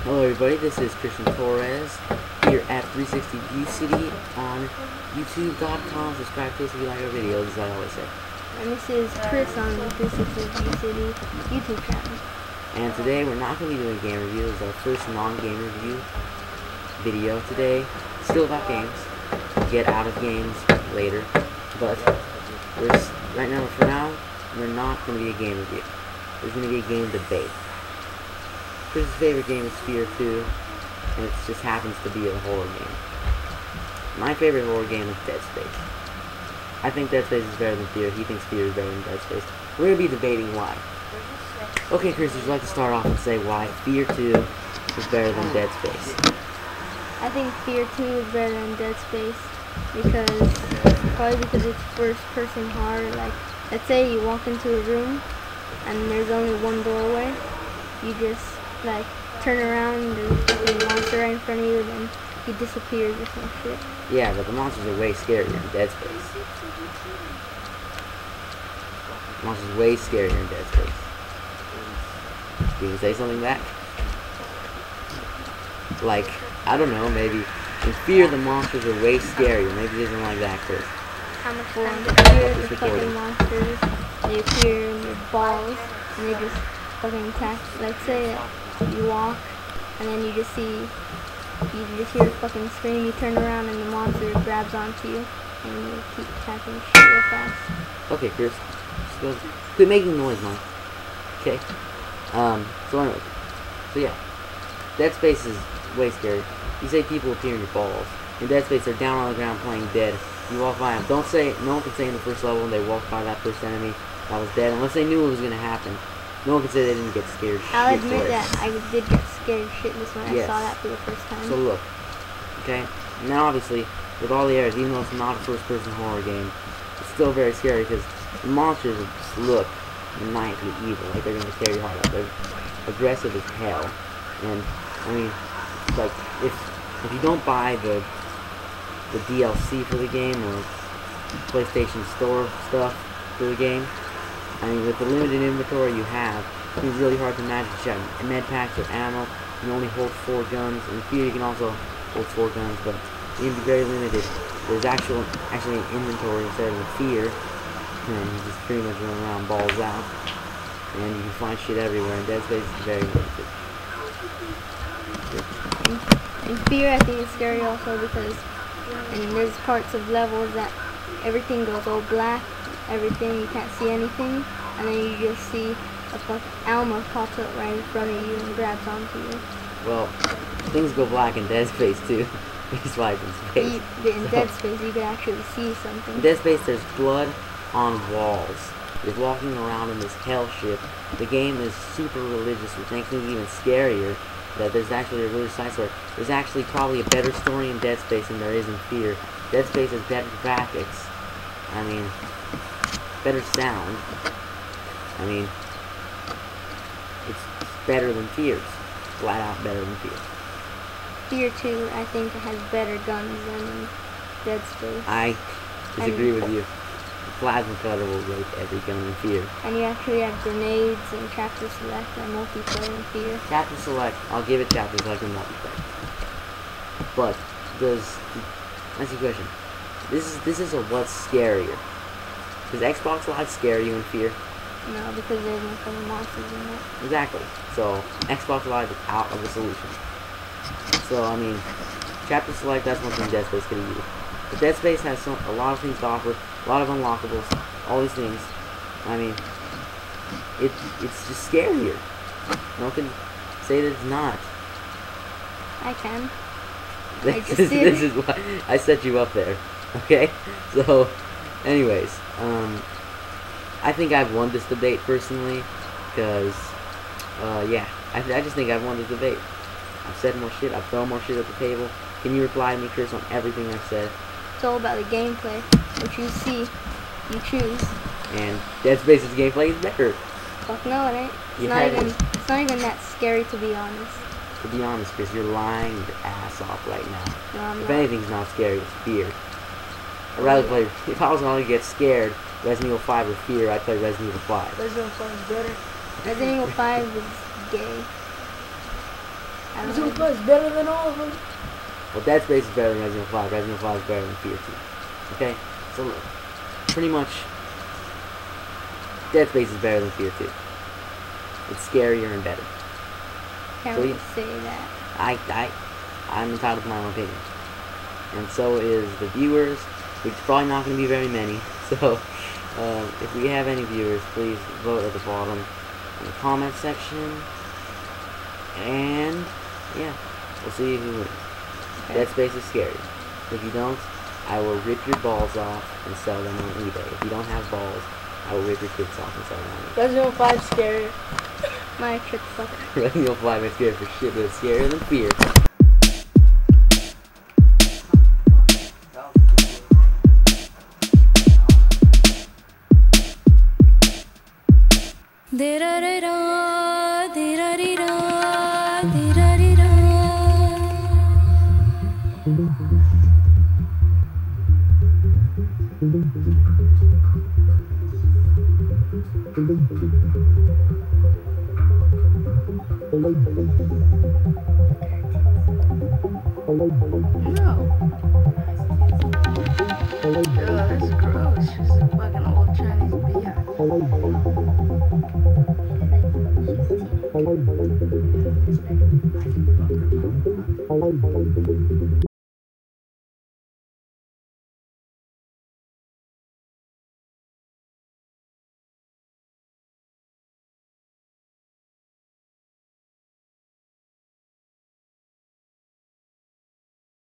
Hello everybody, this is Christian Torres here at 360 View City on YouTube.com. Subscribe to us if you like our videos, as I always say. And this is Chris on the 360 View City YouTube channel. And today we're not going to be doing a game review. This is our first non-game review video today. Still about games. Get out of games later. But right now, for now, we're not going to be a game review. There's going to be a game debate. Chris's favorite game is Fear 2, and it just happens to be a horror game. My favorite horror game is Deadspace. I think Deadspace is better than Fear. He thinks Fear is better than Deadspace. We're going to be debating why. Okay, Chris, would you like to start off and say why Fear 2 is better than Deadspace? I think Fear 2 is better than Deadspace because it's first-person horror. Like, let's say you walk into a room and there's only one doorway. You just like turn around and there's a monster right in front of you, and then he disappears or some shit. Yeah, but the monsters are way scarier in Deadspace. The monsters are way scarier in Deadspace. Can you say something back? Like, I don't know, maybe in Fear the monsters are way scarier. Maybe it isn't like that, Chris. How much fun? Fear the fucking monsters. They appear in your balls and they just fucking attack. Like, say you walk and then you just hear a fucking scream, you turn around and the monster grabs onto you and you keep attacking shit real fast. Okay, Chris, just go, quit making noise, man. Okay. So anyway, yeah, Deadspace is way scary. You say people appear in your balls. In Deadspace, they're down on the ground playing dead. You walk by them. Don't say, no one can say in the first level when they walked by that first enemy that was dead, unless they knew it was going to happen. No one can say they didn't get scared. I'll admit that I did get scared shitless when I saw that for the first time. So look, okay, now obviously, with all the errors, even though it's not a first-person horror game, it's still very scary because the monsters look maniacally evil, like they're going to tear your heart out. They're aggressive as hell. And, I mean, like, if you don't buy the DLC for the game or PlayStation Store stuff for the game, I mean, with the limited inventory you have, it's really hard to imagine you have med packs or ammo. You can only hold 4 guns. In Fear, you can also hold 4 guns, but you can be very limited. There's actually an inventory instead of Fear, and you just pretty much run around balls out, and you can find shit everywhere. And Deadspace is very limited. In Fear, I think it's scary also because there's parts of levels that everything goes all black. Everything, you can't see anything, and then you just see a fucking Alma pops up right in front of you and grabs onto you. Well, things go black in Deadspace too. He's like in space. In Deadspace, you can actually see something. In Deadspace, there's blood on walls. You're walking around in this hell ship. The game is super religious, which makes things even scarier. That there's actually a religious side story. There's actually probably a better story in Deadspace than there is in Fear. Deadspace has better graphics. I mean, better sound. I mean, it's better than Fear. Flat out better than Fear. Fear 2, I think, has better guns than Deadspace. I disagree with you. The plasma cutter will rape every gun in Fear. And you actually have grenades and chapter select and multiplayer in Fear. Chapter select, I'll give it chapter select and multiplayer. But that's the question. This is a what's scarier. Does Xbox Live scare you in Fear? No, because there's no fucking monsters in it. Exactly. So, Xbox Live is out of the solution. So, I mean, chapter select, that's one thing Dead Space could have used. But Dead Space has a lot of things to offer, a lot of unlockables, all these things. I mean, it's just scarier. No one can say that it's not. I can. This is why I set you up there. Okay? So, anyways, I think I've won this debate personally, because, yeah, I just think I've won this debate. I've said more shit, I've thrown more shit at the table. Can you reply to me, Chris, on everything I've said? It's all about the gameplay. What you see, you choose. And Dead Space's gameplay is better. Fuck no, it ain't. It's not even that scary, to be honest. To be honest, Chris, you're lying your ass off right now. No, I'm if not. anything's not scary, it's Fear. I'd rather play, if I was going to get scared, Resident Evil 5 or Fear, I'd play Resident Evil 5. Resident Evil 5 is better. Resident Evil 5 is gay. I Resident don't know. Evil 5 is better than all of them. Well, Deadspace is better than Resident Evil 5. Resident Evil 5 is better than Fear 2. Okay? So look, pretty much, Deadspace is better than Fear 2. It's scarier and better. Can't So really you- say that. I'm entitled to my own opinion. And so is the viewers, which is probably not going to be very many. So, if we have any viewers, please vote at the bottom in the comment section. And, yeah, we'll see who wins. Okay. Deadspace is scary. If you don't, I will rip your balls off and sell them on eBay. If you don't have balls, I will rip your tits off and sell them on eBay. Resident Evil 5 scary. My trick fucker. Resident Evil 5 is scary for shit, but it's scarier than Fear. No. That's gross. She's a fucking old Chinese bitch.